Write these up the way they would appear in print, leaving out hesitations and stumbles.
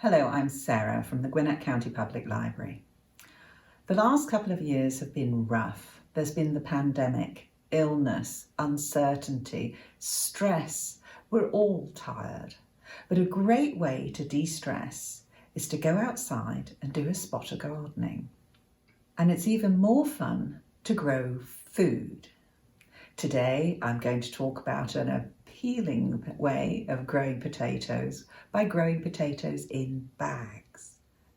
Hello, I'm Sarah from the Gwinnett County Public Library. The last couple of years have been rough. There's been the pandemic, illness, uncertainty, stress. We're all tired. But a great way to de-stress is to go outside and do a spot of gardening. And it's even more fun to grow food. Today, I'm going to talk about an appealing way of growing potatoes by growing potatoes in bags.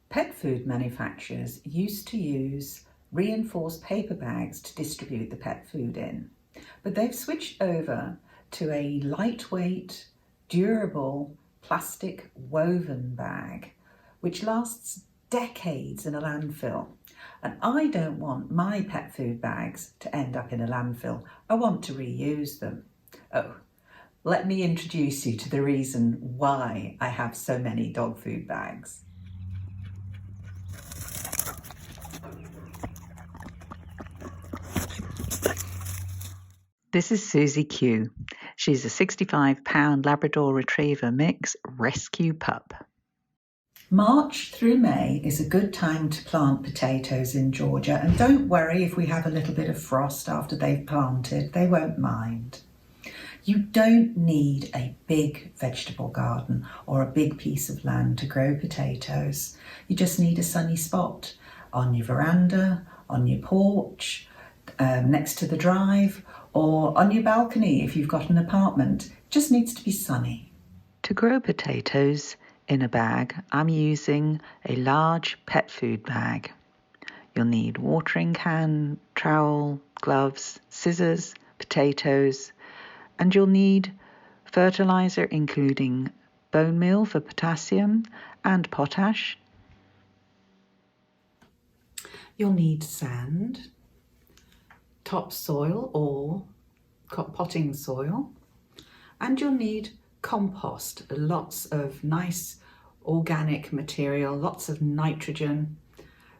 Pet food manufacturers used to use reinforced paper bags to distribute the pet food in, but they've switched over to a lightweight, durable plastic woven bag, which lasts decades in a landfill. And I don't want my pet food bags to end up in a landfill. I want to reuse them. Oh, let me introduce you to the reason why I have so many dog food bags. This is Susie Q. She's a 65-pound Labrador Retriever mix rescue pup. March through May is a good time to plant potatoes in Georgia, and don't worry if we have a little bit of frost after they've planted, they won't mind. You don't need a big vegetable garden or a big piece of land to grow potatoes. You just need a sunny spot on your veranda, on your porch, next to the drive, or on your balcony if you've got an apartment. It just needs to be sunny. To grow potatoes in a bag, I'm using a large pet food bag. You'll need watering can, trowel, gloves, scissors, potatoes, and you'll need fertilizer including bone meal for potassium and potash. You'll need sand, topsoil or potting soil, and you'll need compost, lots of nice organic material, lots of nitrogen.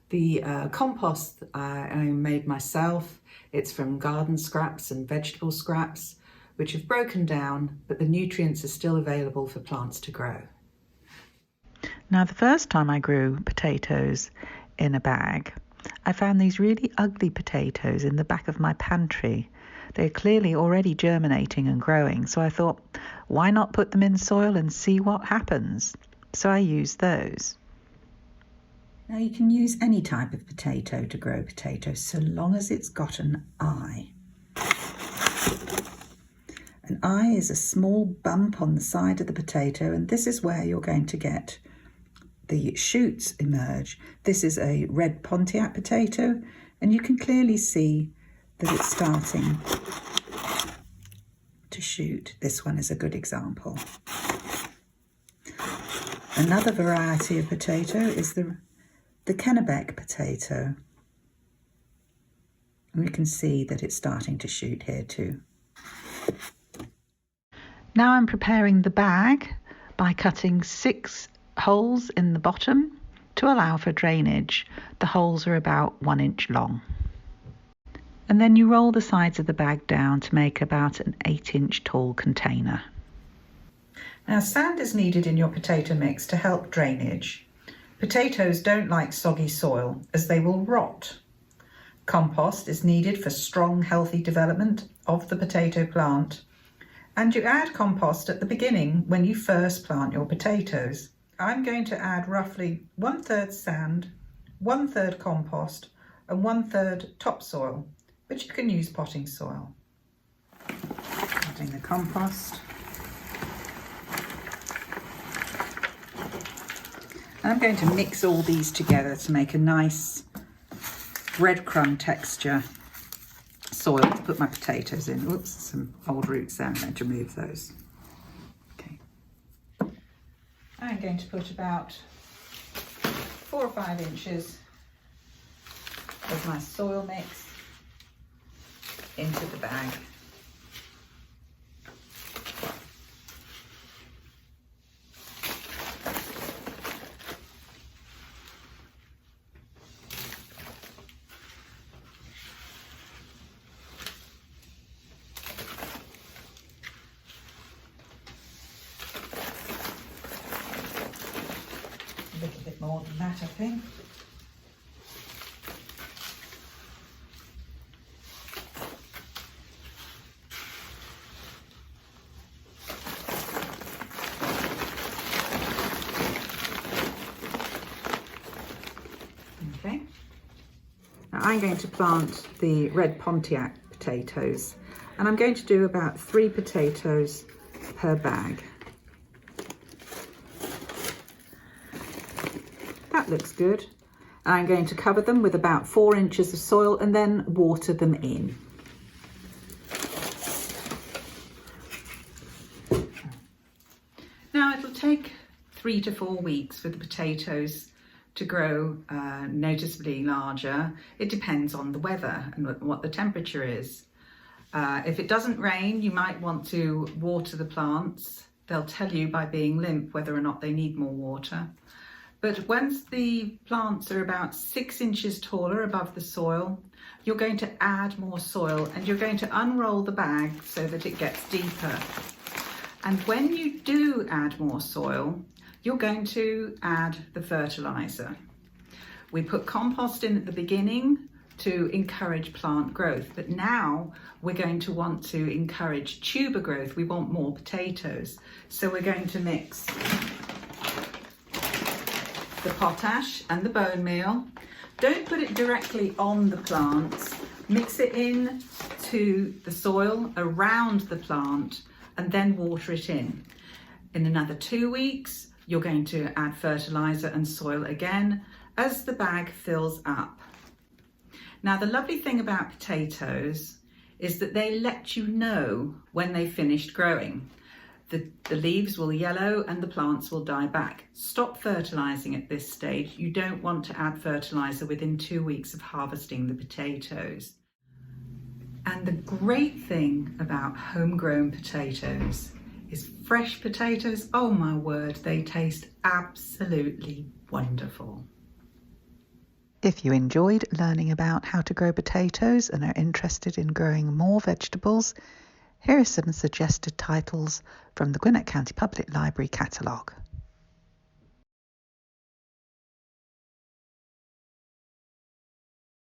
The compost I made myself. It's from garden scraps and vegetable scraps, which have broken down, but the nutrients are still available for plants to grow. Now, the first time I grew potatoes in a bag, I found these really ugly potatoes in the back of my pantry. They're clearly already germinating and growing, so I thought, why not put them in soil and see what happens? So I used those. Now, you can use any type of potato to grow potatoes, so long as it's got an eye. An eye is a small bump on the side of the potato, and this is where you're going to get the shoots emerge. This is a red Pontiac potato, and you can clearly see that it's starting to shoot. This one is a good example. Another variety of potato is the Kennebec potato. And we can see that it's starting to shoot here too. Now I'm preparing the bag by cutting 6 holes in the bottom to allow for drainage. The holes are about 1 inch long. And then you roll the sides of the bag down to make about an 8-inch tall container. Now, sand is needed in your potato mix to help drainage. Potatoes don't like soggy soil as they will rot. Compost is needed for strong, healthy development of the potato plant. And you add compost at the beginning when you first plant your potatoes. I'm going to add roughly 1/3 sand, 1/3 compost, and 1/3 topsoil, but you can use potting soil. Adding the compost. And I'm going to mix all these together to make a nice breadcrumb texture soil to put my potatoes in. Oops, some old roots there. I'm going to remove those. Okay. I'm going to put about 4 or 5 inches of my soil mix into the bag. more than that, I think. Okay. Now I'm going to plant the red Pontiac potatoes, and I'm going to do about 3 potatoes per bag. That looks good. And I'm going to cover them with about 4 inches of soil and then water them in. Now it'll take 3 to 4 weeks for the potatoes to grow noticeably larger. It depends on the weather and what the temperature is. If it doesn't rain, you might want to water the plants. They'll tell you by being limp whether or not they need more water. But once the plants are about 6 inches taller above the soil, you're going to add more soil and you're going to unroll the bag so that it gets deeper. And when you do add more soil, you're going to add the fertilizer. We put compost in at the beginning to encourage plant growth, but now we're going to want to encourage tuber growth. We want more potatoes. So we're going to mix the potash and the bone meal. Don't put it directly on the plants. Mix it in to the soil around the plant and then water it in. In another 2 weeks, you're going to add fertilizer and soil again as the bag fills up. Now, the lovely thing about potatoes is that they let you know when they've finished growing. The leaves will yellow and the plants will die back. Stop fertilizing at this stage. You don't want to add fertilizer within 2 weeks of harvesting the potatoes. And the great thing about homegrown potatoes is fresh potatoes. Oh my word, they taste absolutely wonderful. If you enjoyed learning about how to grow potatoes and are interested in growing more vegetables, here are some suggested titles from the Gwinnett County Public Library catalogue.